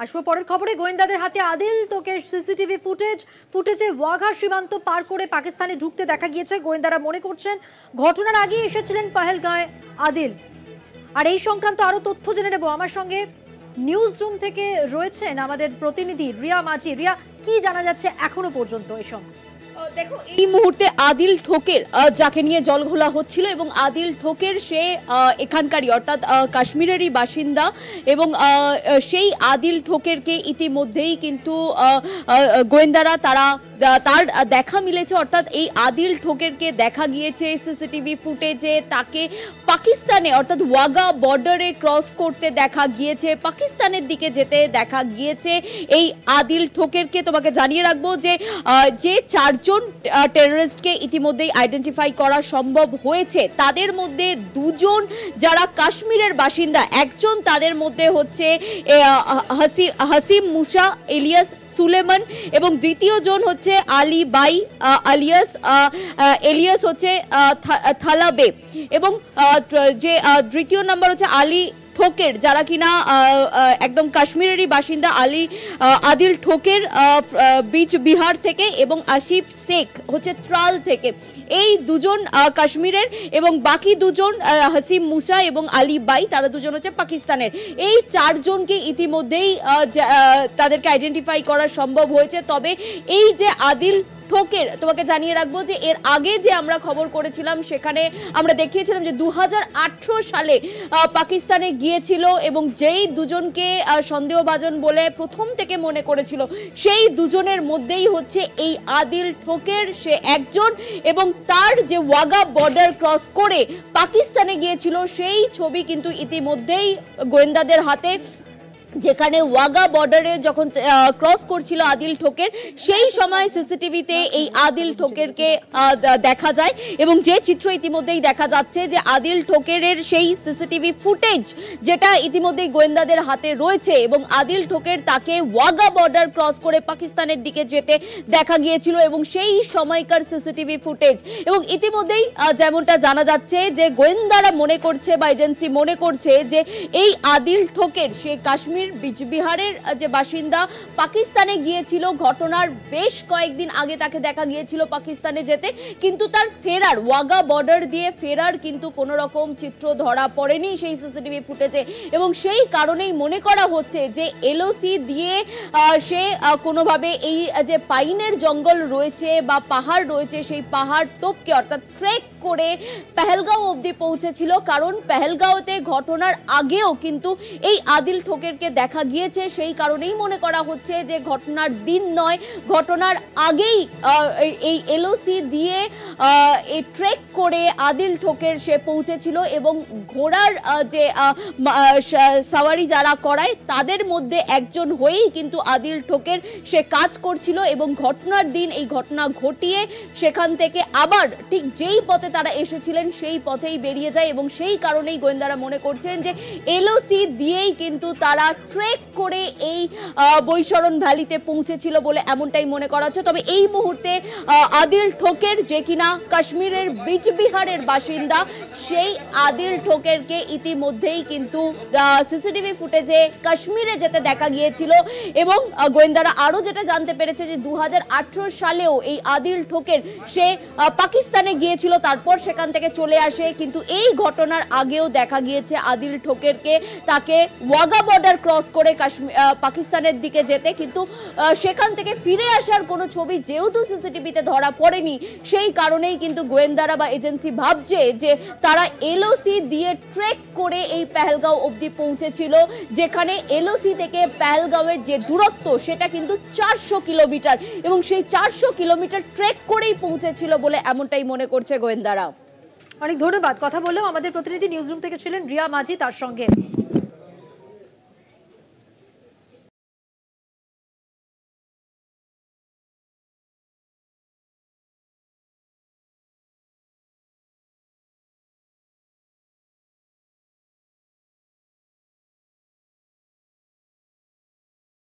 আসবো পরের খবরে। গোয়েন্দাদের হাতে আদিল তোকের সিসিটিভি ফুটেজে ওয়াঘা সীমান্ত পার করে পাকিস্তানে ঢুকতে দেখা গিয়েছে। গোয়েন্দারা মনে করছেন ঘটনার আগে এসেছিলেন পহেলগাঁওয়ে আদিল। আর এই সংক্রান্ত আরো তথ্য জেনে নেব। আমার সঙ্গে নিউজ রুম থেকে রয়েছেন আমাদের প্রতিনিধি রিয়া মাঝি। রিয়া, কি জানা যাচ্ছে এখনো পর্যন্ত এই সময়? দেখো, এই মুহূর্তে আদিল ঠোকের যাকে নিয়ে জলঘোলা হচ্ছিল এবং আদিল ঠোকের সে এখানকারই অর্থাৎ কাশ্মীরেরই বাসিন্দা এবং সেই আদিল ঠোকেরকে ইতিমধ্যেই কিন্তু গোয়েন্দারা তার দেখা মিলেছে। অর্থাৎ এই আদিল ঠোকেরকে দেখা গিয়েছে সিসিটিভি ফুটেজে, তাকে পাকিস্তানে অর্থাৎ ওয়াঘা বর্ডারে ক্রস করতে দেখা গিয়েছে, পাকিস্তানের দিকে যেতে দেখা গিয়েছে এই আদিল ঠোকেরকে। তোমাকে জানিয়ে রাখবো যে চারজন টেররিস্টকে ইতিমধ্যেই আইডেন্টিফাই করা সম্ভব হয়েছে। তাদের মধ্যে দুজন যারা কাশ্মীরের বাসিন্দা, একজন তাদের মধ্যে হচ্ছে হাসিম মুসা এলিয়াস সুলেমান এবং দ্বিতীয় জন হচ্ছে আলী বাই এলিয়াস হচ্ছে থালাবে এবং যে তৃতীয় নাম্বার হচ্ছে আলী ঠোকের, যারা কিনা একদম কাশ্মীরেরই বাসিন্দা আদিল ঠোকের বিচ বিহার থেকে এবং আসিফ শেখ হচ্ছে ত্রাল থেকে। এই দুজন কাশ্মীরের এবং বাকি দুজন হাসিম মুসা এবং আলী বাই, তারা দুজন হচ্ছে পাকিস্তানের। এই চারজনকে ইতিমধ্যেই তাদেরকে আইডেন্টিফাই করা সম্ভব হয়েছে। তবে এই যে আদিল ঠোকের, তোমাকে জানিয়ে রাখবো যে এর আগে যে আমরা খবর করেছিলাম সেখানে আমরা দেখিয়েছিলাম যে 2018 সালে পাকিস্তানে গিয়েছিল এবং যেই দুজনকে সন্দেহভাজন বলে প্রথম থেকে মনে করেছিল সেই দুজনের মধ্যেই হচ্ছে এই আদিল ঠোকের, সে একজন। এবং তার যে ওয়াঘা বর্ডার ক্রস করে পাকিস্তানে গিয়েছিল সেই ছবি কিন্তু ইতিমধ্যেই গোয়েন্দাদের হাতে, যেখানে ওয়াঘা বর্ডারে যখন ক্রস করছিল আদিল ঠোকের সেই সময় সিসিটিভিতে এই আদিল ঠোকেরকে দেখা যায় এবং যে চিত্র ইতিমধ্যেই দেখা যাচ্ছে যে আদিল ঠোকেরের সেই সিসিটিভি ফুটেজ যেটা ইতিমধ্যেই গোয়েন্দাদের হাতে রয়েছে এবং আদিল ঠোকের তাকে ওয়াঘা বর্ডার ক্রস করে পাকিস্তানের দিকে যেতে দেখা গিয়েছিল এবং সেই সময়কার সিসিটিভি ফুটেজ। এবং ইতিমধ্যেই যেমনটা জানা যাচ্ছে যে গোয়েন্দারা মনে করছে বা এজেন্সি মনে করছে যে এই আদিল ঠোকের সে কাশ্মীর বিহারের যে বাসিন্দা, পাকিস্তানে গিয়েছিল ঘটনার বেশ কয়েকদিন আগে তাকে দেখা গিয়েছিল পাকিস্তানে যেতে, কিন্তু তার ফেরার ওয়াঘা বর্ডার দিয়ে ফেরার কিন্তু কোনো রকম চিত্র ধরা পড়েনি সেই সিসিটিভি ফুটেজে এবং সেই কারণেই মনে করা হচ্ছে যে এলওসি দিয়ে সে কোনোভাবে এই যে পাইনের জঙ্গল রয়েছে বা পাহাড় রয়েছে সেই পাহাড় টপকে অর্থাৎ ট্রেক করে পহেলগাঁও অবধি পৌঁছেছিল। কারণ পহেলগাঁওতে ঘটনার আগেও কিন্তু এই আদিল ঠোকেরকে দেখা গিয়েছে, সেই কারণেই মনে করা হচ্ছে যে ঘটনার দিন নয়, ঘটনার আগেই এই এলওসি দিয়ে এই ট্রেক করে আদিল ঠোকের সে পৌঁছেছিল এবং ঘোড়ার যে সাওয়ারি যারা করায় তাদের মধ্যে একজন হয়েই কিন্তু আদিল ঠোকের সে কাজ করছিল এবং ঘটনার দিন এই ঘটনা ঘটিয়ে সেখান থেকে আবার ঠিক যেই পথে তারা এসেছিলেন সেই পথেই বেরিয়ে যায় এবং সেই কারণেই গোয়েন্দারা মনে করছেন যে এলওসি দিয়েই কিন্তু তারা ট্রেক করে এই বৈশরণ ভ্যালিতে পৌঁছেছিল বলে এমনটাই মনে করা হচ্ছে। তবে এই মুহূর্তে আদিল ঠোকের, যে কিনা কাশ্মীরের বিজবিহারের বাসিন্দা, সেই আদিল ঠোকেরকে ইতিমধ্যেই কিন্তু সিসিটিভি ফুটেজে কাশ্মীরে যেতে দেখা গিয়েছিল এবং গোয়েন্দারা আরো যেটা জানতে পেরেছে যে 2018 সালেও এই আদিল ঠোকের সে পাকিস্তানে গিয়েছিল, তারপর সেখান থেকে চলে আসে, কিন্তু এই ঘটনার আগেও দেখা গিয়েছে আদিল ঠোকেরকে তাকে ওয়াঘা বর্ডার ক্রস করে পাকিস্তানের দিকে যেতে, কিন্তু সেখান থেকে ফিরে আসার কোনো ছবি যেহেতু সিসিটিভিতে ধরা পড়েনি সেই কারণেই কিন্তু গোয়েন্দারা বা এজেন্সি ভাবছে যে তারা এলওসি দিয়ে ট্রেক করে এই পহেলগাঁও অবধি পৌঁছেছিল, যেখানে এলওসি থেকে পহেলগাঁওয়ের যে দূরত্ব সেটা কিন্তু 400 কিলোমিটার এবং সেই 400 কিলোমিটার ট্রেক করেই পৌঁছেছিল বলে এমনটাই মনে করছে গোয়েন্দারা। অনেক ধন্যবাদ। কথা বললেও আমাদের প্রতিনিধি নিউজ রুম থেকে ছিলেন রিয়া মাঝি, তার সঙ্গে।